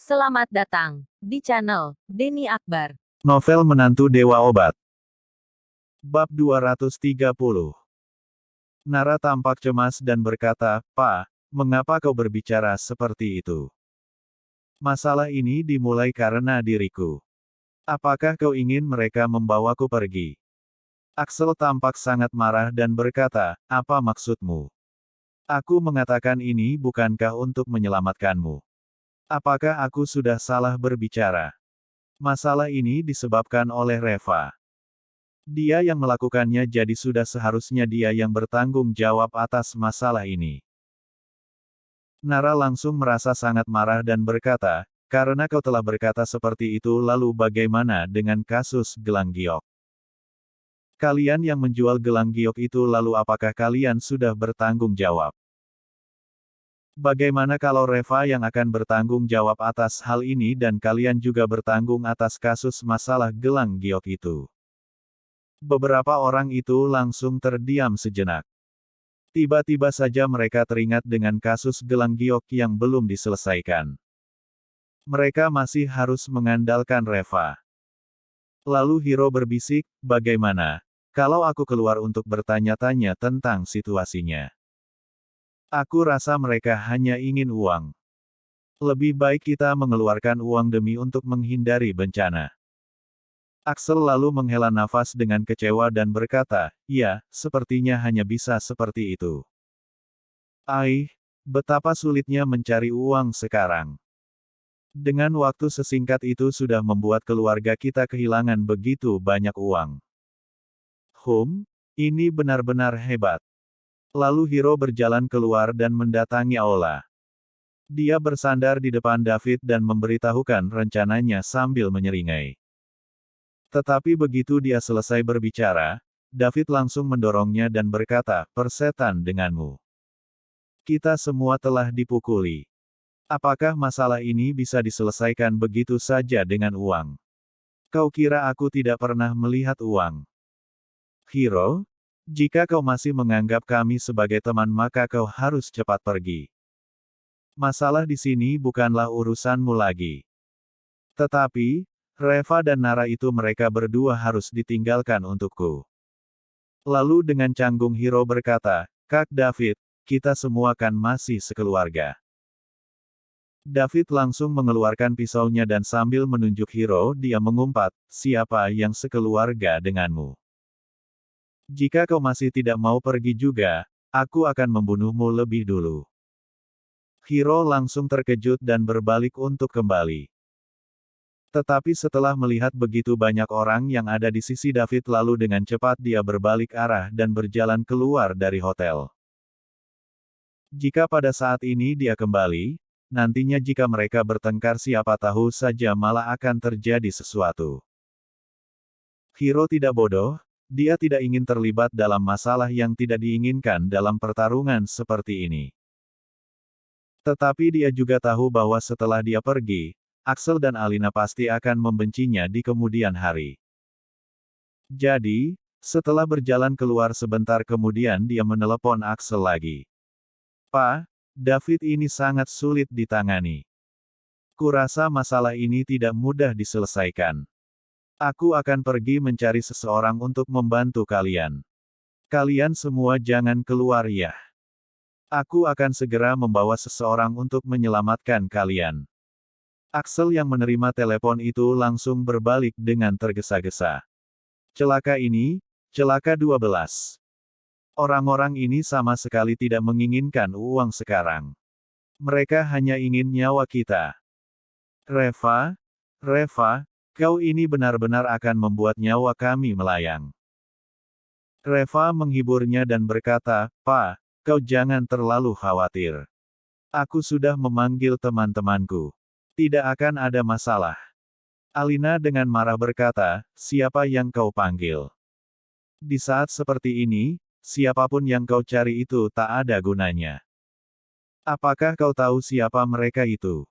Selamat datang di channel Denny Akbar. Novel Menantu Dewa Obat. Bab 230. Nara tampak cemas dan berkata, "Pak, mengapa kau berbicara seperti itu? Masalah ini dimulai karena diriku. Apakah kau ingin mereka membawaku pergi?" Axel tampak sangat marah dan berkata, "Apa maksudmu? Aku mengatakan ini bukankah untuk menyelamatkanmu? Apakah aku sudah salah berbicara? Masalah ini disebabkan oleh Reva. Dia yang melakukannya, jadi sudah seharusnya dia yang bertanggung jawab atas masalah ini." Nara langsung merasa sangat marah dan berkata, "Karena kau telah berkata seperti itu, lalu bagaimana dengan kasus gelang giok? Kalian yang menjual gelang giok itu, lalu apakah kalian sudah bertanggung jawab? Bagaimana kalau Reva yang akan bertanggung jawab atas hal ini dan kalian juga bertanggung atas kasus masalah gelang giok itu?" Beberapa orang itu langsung terdiam sejenak. Tiba-tiba saja mereka teringat dengan kasus gelang giok yang belum diselesaikan. Mereka masih harus mengandalkan Reva. Lalu Hiro berbisik, "Bagaimana kalau aku keluar untuk bertanya-tanya tentang situasinya? Aku rasa mereka hanya ingin uang. Lebih baik kita mengeluarkan uang demi untuk menghindari bencana." Axel lalu menghela nafas dengan kecewa dan berkata, "Ya, sepertinya hanya bisa seperti itu. Betapa sulitnya mencari uang sekarang. Dengan waktu sesingkat itu sudah membuat keluarga kita kehilangan begitu banyak uang. Ini benar-benar hebat." Lalu Hiro berjalan keluar dan mendatangi aula. Dia bersandar di depan David dan memberitahukan rencananya sambil menyeringai. Tetapi begitu dia selesai berbicara, David langsung mendorongnya dan berkata, "Persetan denganmu. Kita semua telah dipukuli. Apakah masalah ini bisa diselesaikan begitu saja dengan uang? Kau kira aku tidak pernah melihat uang? Hiro, jika kau masih menganggap kami sebagai teman maka kau harus cepat pergi. Masalah di sini bukanlah urusanmu lagi. Tetapi, Reva dan Nara itu mereka berdua harus ditinggalkan untukku." Lalu dengan canggung Hiro berkata, "Kak David, kita semua kan masih sekeluarga." David langsung mengeluarkan pisaunya dan sambil menunjuk Hiro dia mengumpat, "Siapa yang sekeluarga denganmu? Jika kau masih tidak mau pergi juga, aku akan membunuhmu lebih dulu." Hiro langsung terkejut dan berbalik untuk kembali. Tetapi setelah melihat begitu banyak orang yang ada di sisi David, lalu dengan cepat dia berbalik arah dan berjalan keluar dari hotel. Jika pada saat ini dia kembali, nantinya jika mereka bertengkar siapa tahu saja malah akan terjadi sesuatu. Hiro tidak bodoh, dia tidak ingin terlibat dalam masalah yang tidak diinginkan dalam pertarungan seperti ini. Tetapi dia juga tahu bahwa setelah dia pergi, Axel dan Alina pasti akan membencinya di kemudian hari. Jadi, setelah berjalan keluar sebentar kemudian dia menelepon Axel lagi. "Pak, David ini sangat sulit ditangani. Kurasa masalah ini tidak mudah diselesaikan. Aku akan pergi mencari seseorang untuk membantu kalian. Kalian semua jangan keluar ya. Aku akan segera membawa seseorang untuk menyelamatkan kalian." Axel yang menerima telepon itu langsung berbalik dengan tergesa-gesa. Celaka ini, celaka 12. Orang-orang ini sama sekali tidak menginginkan uang sekarang. Mereka hanya ingin nyawa kita. Reva, kau ini benar-benar akan membuat nyawa kami melayang." Reva menghiburnya dan berkata, "Pak, kau jangan terlalu khawatir. Aku sudah memanggil teman-temanku. Tidak akan ada masalah." Alina dengan marah berkata, "Siapa yang kau panggil? Di saat seperti ini, siapapun yang kau cari itu tak ada gunanya. Apakah kau tahu siapa mereka itu?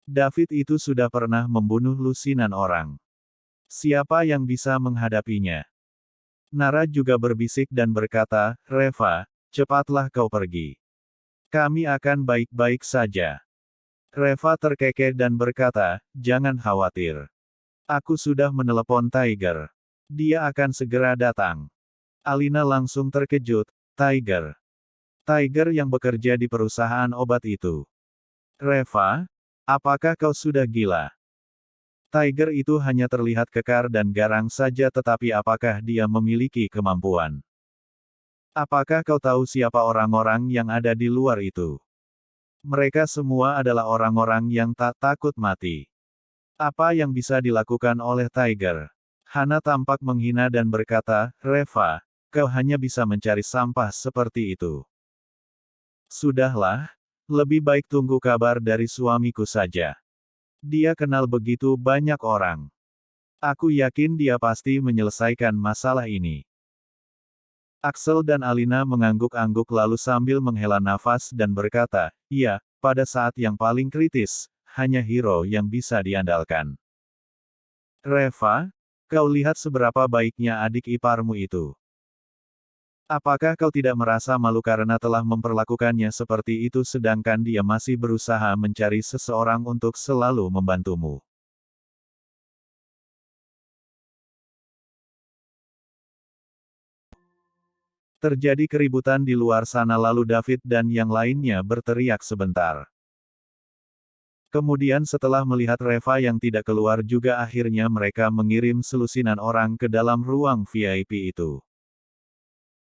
David itu sudah pernah membunuh lusinan orang. Siapa yang bisa menghadapinya?" Nara juga berbisik dan berkata, "Reva, cepatlah kau pergi. Kami akan baik-baik saja." Reva terkekeh dan berkata, "Jangan khawatir. Aku sudah menelepon Tiger. Dia akan segera datang." Alina langsung terkejut, "Tiger? Tiger yang bekerja di perusahaan obat itu? Reva, apakah kau sudah gila? Tiger itu hanya terlihat kekar dan garang saja tetapi apakah dia memiliki kemampuan? Apakah kau tahu siapa orang-orang yang ada di luar itu? Mereka semua adalah orang-orang yang tak takut mati. Apa yang bisa dilakukan oleh Tiger?" Hana tampak menghina dan berkata, "Reva, kau hanya bisa mencari sampah seperti itu. Sudahlah, lebih baik tunggu kabar dari suamiku saja. Dia kenal begitu banyak orang. Aku yakin dia pasti menyelesaikan masalah ini." Axel dan Alina mengangguk-angguk lalu sambil menghela nafas dan berkata, "Iya, pada saat yang paling kritis, hanya hero yang bisa diandalkan." "Reva, kau lihat seberapa baiknya adik iparmu itu. Apakah kau tidak merasa malu karena telah memperlakukannya seperti itu sedangkan dia masih berusaha mencari seseorang untuk selalu membantumu?" Terjadi keributan di luar sana lalu David dan yang lainnya berteriak sebentar. Kemudian setelah melihat Reva yang tidak keluar juga akhirnya mereka mengirim selusinan orang ke dalam ruang VIP itu.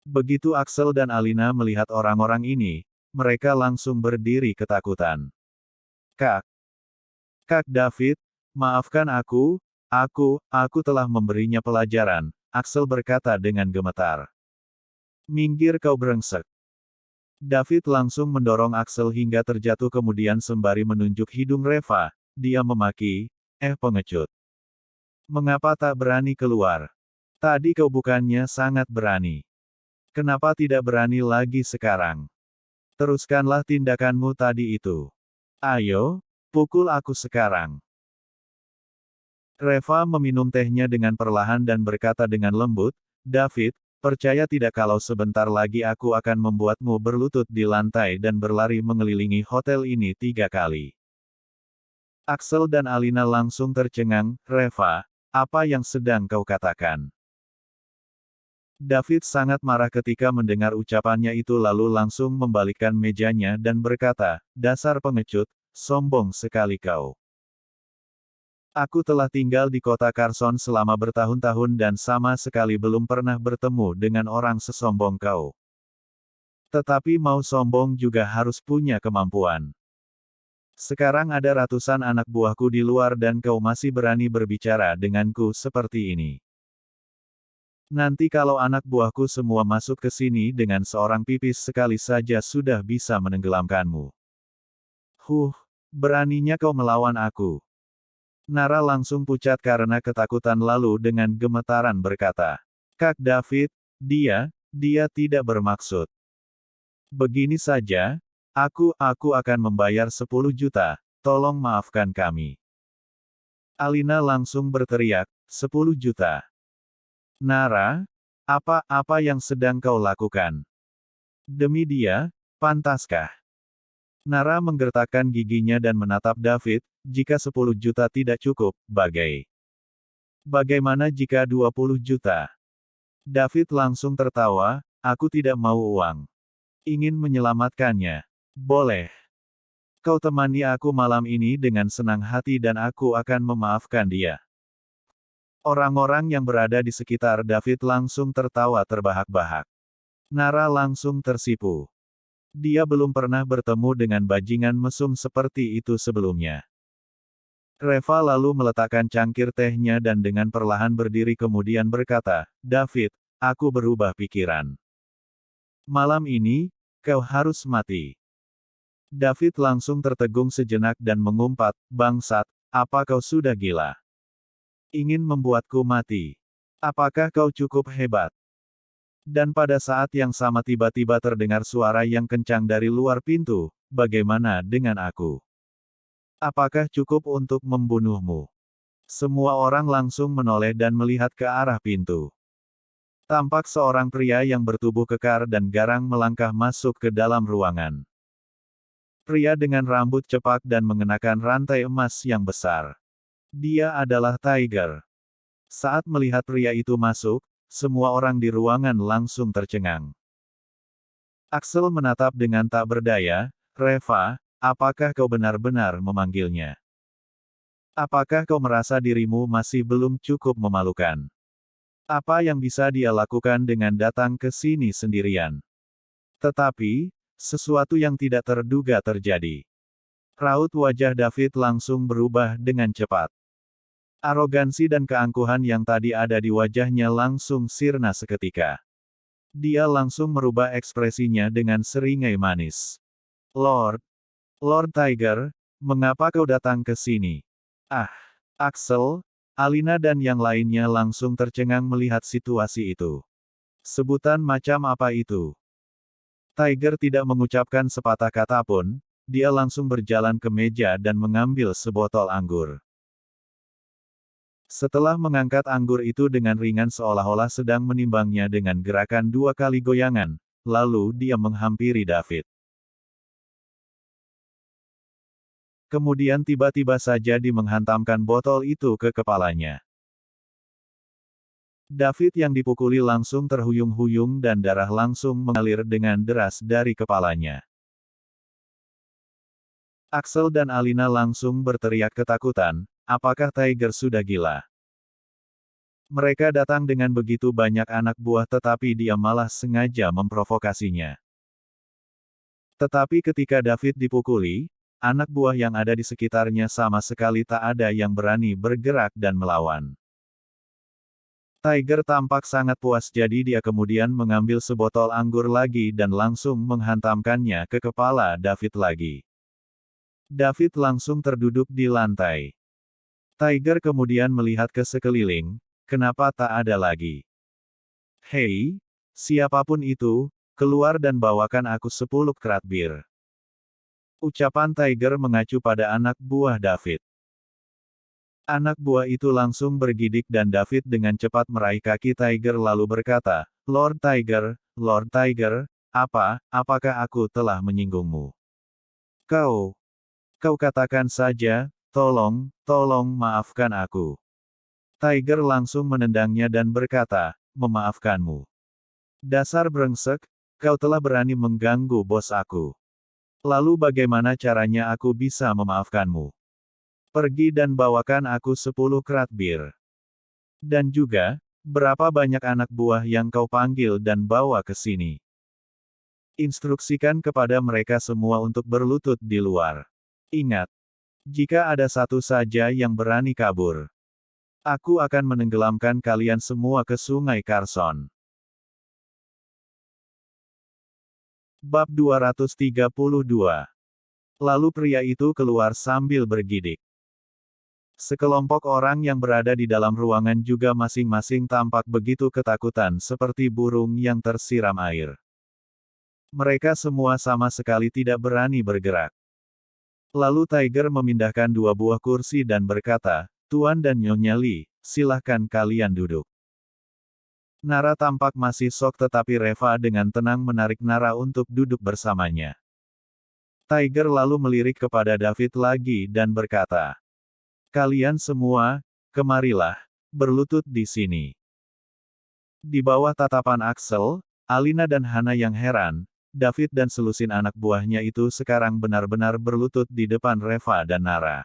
Begitu Axel dan Alina melihat orang-orang ini, mereka langsung berdiri ketakutan. "Kak, Kak David, maafkan aku telah memberinya pelajaran," Axel berkata dengan gemetar. "Minggir kau brengsek." David langsung mendorong Axel hingga terjatuh kemudian sembari menunjuk hidung Reva, dia memaki, pengecut. "Mengapa tak berani keluar? Tadi kau bukannya sangat berani. Kenapa tidak berani lagi sekarang? Teruskanlah tindakanmu tadi itu. Ayo, pukul aku sekarang." Reva meminum tehnya dengan perlahan dan berkata dengan lembut, "David, percaya tidak kalau sebentar lagi aku akan membuatmu berlutut di lantai dan berlari mengelilingi hotel ini 3 kali." Axel dan Alina langsung tercengang, "Reva, apa yang sedang kau katakan?" David sangat marah ketika mendengar ucapannya itu lalu langsung membalikkan mejanya dan berkata, "Dasar pengecut, sombong sekali kau. Aku telah tinggal di kota Carson selama bertahun-tahun dan sama sekali belum pernah bertemu dengan orang sesombong kau. Tetapi mau sombong juga harus punya kemampuan. Sekarang ada ratusan anak buahku di luar dan kau masih berani berbicara denganku seperti ini. Nanti kalau anak buahku semua masuk ke sini dengan seorang pipis sekali saja sudah bisa menenggelamkanmu. Beraninya kau melawan aku." Nara langsung pucat karena ketakutan lalu dengan gemetaran berkata, "Kak David, dia tidak bermaksud. Begini saja, aku akan membayar 10 juta, tolong maafkan kami." Alina langsung berteriak, 10 juta. "Nara, apa yang sedang kau lakukan? Demi dia, pantaskah?" Nara menggertakkan giginya dan menatap David, "Jika 10 juta tidak cukup, bagaimana jika 20 juta? David langsung tertawa, "Aku tidak mau uang. Ingin menyelamatkannya. Boleh. Kau temani aku malam ini dengan senang hati dan aku akan memaafkan dia." Orang-orang yang berada di sekitar David langsung tertawa terbahak-bahak. Nara langsung tersipu. Dia belum pernah bertemu dengan bajingan mesum seperti itu sebelumnya. Reva lalu meletakkan cangkir tehnya dan dengan perlahan berdiri kemudian berkata, "David, aku berubah pikiran. Malam ini, kau harus mati." David langsung tertegun sejenak dan mengumpat, "Bangsat, apa kau sudah gila? Ingin membuatku mati? Apakah kau cukup hebat?" Dan pada saat yang sama tiba-tiba terdengar suara yang kencang dari luar pintu, "Bagaimana dengan aku? Apakah cukup untuk membunuhmu?" Semua orang langsung menoleh dan melihat ke arah pintu. Tampak seorang pria yang bertubuh kekar dan garang melangkah masuk ke dalam ruangan. Pria dengan rambut cepak dan mengenakan rantai emas yang besar. Dia adalah Tiger. Saat melihat pria itu masuk, semua orang di ruangan langsung tercengang. Axel menatap dengan tak berdaya, "Reva, apakah kau benar-benar memanggilnya? Apakah kau merasa dirimu masih belum cukup memalukan? Apa yang bisa dia lakukan dengan datang ke sini sendirian?" Tetapi, sesuatu yang tidak terduga terjadi. Raut wajah David langsung berubah dengan cepat. Arogansi dan keangkuhan yang tadi ada di wajahnya langsung sirna seketika. Dia langsung merubah ekspresinya dengan seringai manis. Lord Tiger, mengapa kau datang ke sini?" Ah, Axel, Alina dan yang lainnya langsung tercengang melihat situasi itu. Sebutan macam apa itu? Tiger tidak mengucapkan sepatah kata pun, dia langsung berjalan ke meja dan mengambil sebotol anggur. Setelah mengangkat anggur itu dengan ringan seolah-olah sedang menimbangnya dengan gerakan 2 kali goyangan, lalu dia menghampiri David. Kemudian tiba-tiba saja dia menghantamkan botol itu ke kepalanya. David yang dipukuli langsung terhuyung-huyung dan darah langsung mengalir dengan deras dari kepalanya. Axel dan Alina langsung berteriak ketakutan, apakah Tiger sudah gila? Mereka datang dengan begitu banyak anak buah tetapi dia malah sengaja memprovokasinya. Tetapi ketika David dipukuli, anak buah yang ada di sekitarnya sama sekali tak ada yang berani bergerak dan melawan. Tiger tampak sangat puas jadi dia kemudian mengambil sebotol anggur lagi dan langsung menghantamkannya ke kepala David lagi. David langsung terduduk di lantai. Tiger kemudian melihat ke sekeliling, kenapa tak ada lagi? "Hei, siapapun itu, keluar dan bawakan aku 10 kerat bir." Ucapan Tiger mengacu pada anak buah David. Anak buah itu langsung bergidik dan David dengan cepat meraih kaki Tiger lalu berkata, Lord Tiger, apakah aku telah menyinggungmu? Kau katakan saja, tolong maafkan aku." Tiger langsung menendangnya dan berkata, "Memaafkanmu? Dasar brengsek, kau telah berani mengganggu bos aku. Lalu bagaimana caranya aku bisa memaafkanmu? Pergi dan bawakan aku 10 kerat bir. Dan juga, berapa banyak anak buah yang kau panggil dan bawa ke sini? Instruksikan kepada mereka semua untuk berlutut di luar. Ingat, jika ada satu saja yang berani kabur, aku akan menenggelamkan kalian semua ke Sungai Carson." Bab 232. Lalu pria itu keluar sambil bergidik. Sekelompok orang yang berada di dalam ruangan juga masing-masing tampak begitu ketakutan seperti burung yang tersiram air. Mereka semua sama sekali tidak berani bergerak. Lalu Tiger memindahkan 2 buah kursi dan berkata, "Tuan dan Nyonya Lee, silahkan kalian duduk." Nara tampak masih sok tetapi Reva dengan tenang menarik Nara untuk duduk bersamanya. Tiger lalu melirik kepada David lagi dan berkata, "Kalian semua, kemarilah, berlutut di sini." Di bawah tatapan Axel, Alina dan Hana yang heran, David dan selusin anak buahnya itu sekarang benar-benar berlutut di depan Reva dan Nara.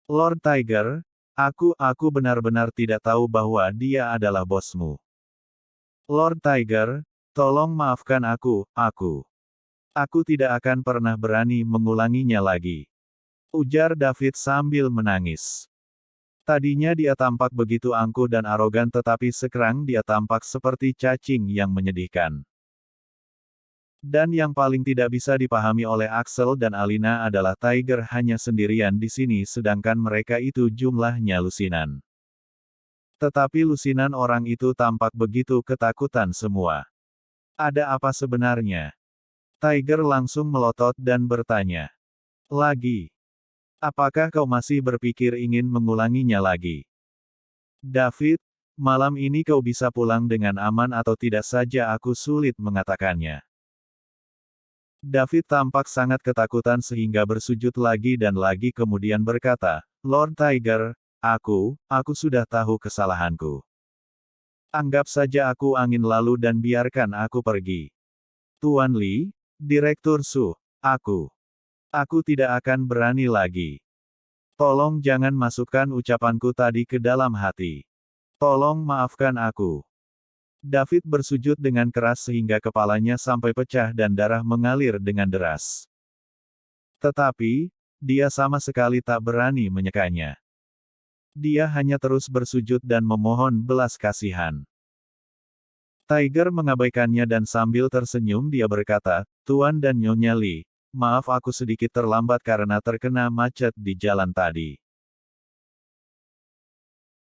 "Lord Tiger, aku benar-benar tidak tahu bahwa dia adalah bosmu. Lord Tiger, tolong maafkan aku. Aku tidak akan pernah berani mengulanginya lagi," ujar David sambil menangis. Tadinya dia tampak begitu angkuh dan arogan tetapi sekarang dia tampak seperti cacing yang menyedihkan. Dan yang paling tidak bisa dipahami oleh Axel dan Alina adalah Tiger hanya sendirian di sini sedangkan mereka itu jumlahnya lusinan. Tetapi lusinan orang itu tampak begitu ketakutan semua. Ada apa sebenarnya? Tiger langsung melotot dan bertanya. Lagi. Apakah kau masih berpikir ingin mengulanginya lagi? David, malam ini kau bisa pulang dengan aman atau tidak saja aku sulit mengatakannya. David tampak sangat ketakutan sehingga bersujud lagi dan lagi kemudian berkata, Lord Tiger, aku sudah tahu kesalahanku. Anggap saja aku angin lalu dan biarkan aku pergi. Tuan Li, Direktur Su, aku tidak akan berani lagi. Tolong jangan masukkan ucapanku tadi ke dalam hati. Tolong maafkan aku. David bersujud dengan keras sehingga kepalanya sampai pecah dan darah mengalir dengan deras. Tetapi, dia sama sekali tak berani menyekanya. Dia hanya terus bersujud dan memohon belas kasihan. Tiger mengabaikannya dan sambil tersenyum dia berkata, Tuan dan Nyonya Li, maaf aku sedikit terlambat karena terkena macet di jalan tadi.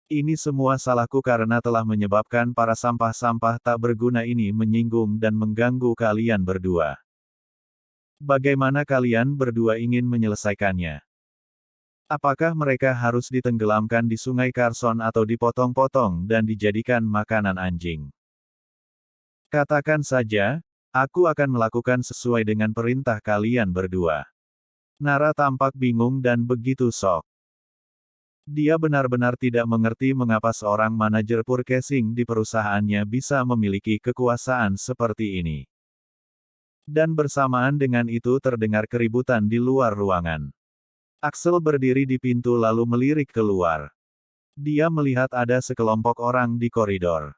Ini semua salahku karena telah menyebabkan para sampah-sampah tak berguna ini menyinggung dan mengganggu kalian berdua. Bagaimana kalian berdua ingin menyelesaikannya? Apakah mereka harus ditenggelamkan di Sungai Carson atau dipotong-potong dan dijadikan makanan anjing? Katakan saja, aku akan melakukan sesuai dengan perintah kalian berdua. Nara tampak bingung dan begitu shock. Dia benar-benar tidak mengerti mengapa seorang manajer purchasing di perusahaannya bisa memiliki kekuasaan seperti ini. Dan bersamaan dengan itu terdengar keributan di luar ruangan. Axel berdiri di pintu lalu melirik keluar. Dia melihat ada sekelompok orang di koridor.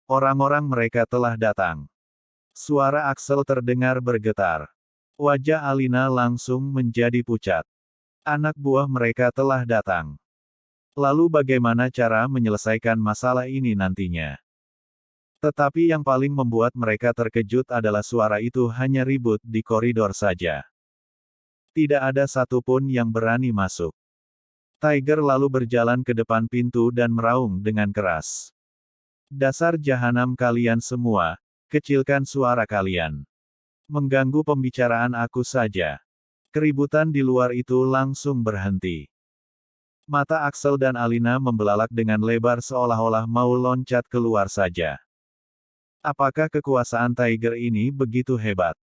Orang-orang mereka telah datang. Suara Axel terdengar bergetar. Wajah Alina langsung menjadi pucat. Anak buah mereka telah datang. Lalu bagaimana cara menyelesaikan masalah ini nantinya? Tetapi yang paling membuat mereka terkejut adalah suara itu hanya ribut di koridor saja. Tidak ada satupun yang berani masuk. Tiger lalu berjalan ke depan pintu dan meraung dengan keras. Dasar jahanam kalian semua, kecilkan suara kalian. Mengganggu pembicaraan aku saja. Keributan di luar itu langsung berhenti. Mata Axel dan Alina membelalak dengan lebar seolah-olah mau loncat keluar saja. Apakah kekuasaan Tiger ini begitu hebat?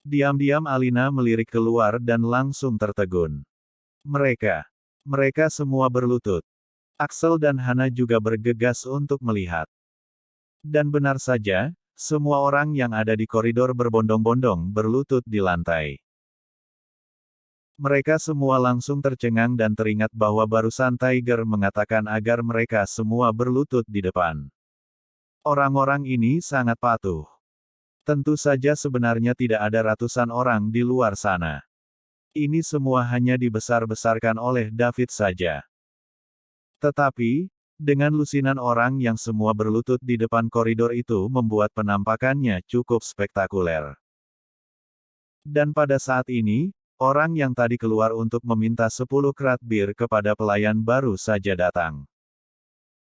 Diam-diam Alina melirik keluar dan langsung tertegun. Mereka semua berlutut. Axel dan Hana juga bergegas untuk melihat. Dan benar saja, semua orang yang ada di koridor berbondong-bondong berlutut di lantai. Mereka semua langsung tercengang dan teringat bahwa barusan Tiger mengatakan agar mereka semua berlutut di depan. Orang-orang ini sangat patuh. Tentu saja sebenarnya tidak ada ratusan orang di luar sana. Ini semua hanya dibesar-besarkan oleh David saja. Tetapi, dengan lusinan orang yang semua berlutut di depan koridor itu membuat penampakannya cukup spektakuler. Dan pada saat ini, orang yang tadi keluar untuk meminta 10 kerat bir kepada pelayan baru saja datang.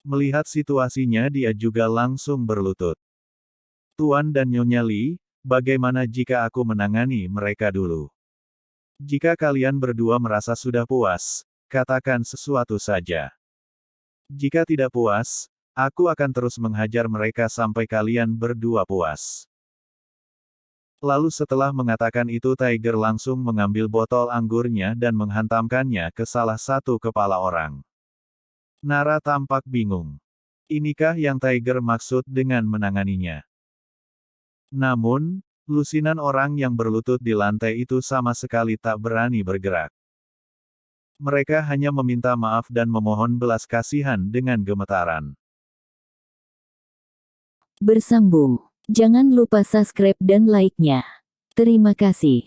Melihat situasinya dia juga langsung berlutut. Tuan dan Nyonya Li, bagaimana jika aku menangani mereka dulu? Jika kalian berdua merasa sudah puas, katakan sesuatu saja. Jika tidak puas, aku akan terus menghajar mereka sampai kalian berdua puas. Lalu setelah mengatakan itu Tiger langsung mengambil botol anggurnya dan menghantamkannya ke salah satu kepala orang. Nara tampak bingung. Inikah yang Tiger maksud dengan menanganinya? Namun, lusinan orang yang berlutut di lantai itu sama sekali tak berani bergerak. Mereka hanya meminta maaf dan memohon belas kasihan dengan gemetaran. Bersambung. Jangan lupa subscribe dan like-nya. Terima kasih.